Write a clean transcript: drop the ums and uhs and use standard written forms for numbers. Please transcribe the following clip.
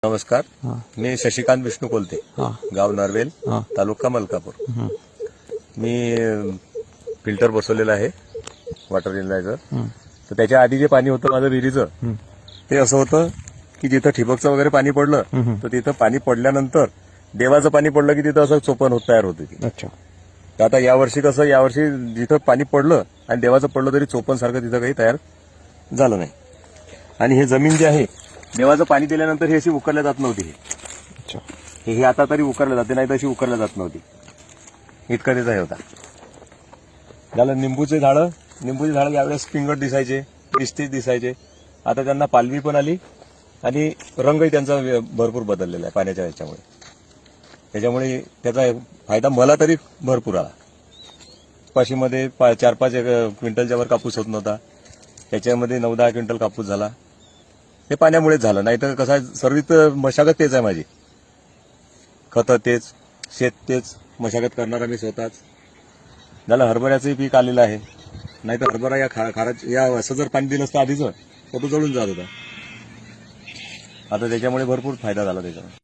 नमस्कार. हा, मी शशिकांत विष्णू कोलते, हा, गाव नरवेल, हा, तालुका मलकापूर. हं, मी फिल्टर बसवलेलं आहे वॉटर इनलायझर. हं, तर त्याच्या आधी जे पाणी होतं माझं विहिरीचं, हं, ते असं होतं की जिथं ठिबकचं वगैरे पाणी पडलं हं. तर तिथं पाणी पडल्यानंतर देवाचं पाणी पडलं की तिथं असं चोपण तयार होत होती. अच्छा. तर आता यावर्षी कसं, यावर्षी जिथं पाणी पडलं आणि देवाचं पडलं तरी चोपण सारखं तिथं काही तयार झालं नाही. आणि हे जमीन जे आहे, देवाचं पाणी दिल्यानंतर ही अशी उकरल्या जात नव्हती. अच्छा. हे आता तरी उकरल्या जाते, नाही तशी उकरल्या जात नव्हती. इतकं त्याचा हे होता. झालं निंबूचे झाडं यावेळेस पिंगट दिसायचे, पिस्तीच दिसायचे. आता त्यांना पालवी पण आली आणि रंगही त्यांचा भरपूर बदललेला आहे पाण्याच्या ह्याच्यामुळे. त्याच्यामुळे त्याचा फायदा मला तरी भरपूर आला. कपाशीमध्ये 4-5 क्विंटलच्या वर कापूस होत नव्हता, त्याच्यामध्ये 9-10 क्विंटल कापूस झाला. हे पाण्यामुळेच झालं, नाही तर कसं आहे, सर्वीत मशागत तेच आहे माझी. खतं तेच, शेत तेच, मशागत करणारा मी स्वतःच. झालं हरभऱ्याचंही पीक आलेलं आहे, नाही तर हरभरा या असं जर पाणी दिलं असतं आधीच तर तो जळून जात होता. आता त्याच्यामुळे भरपूर फायदा झाला त्याच्यामुळे.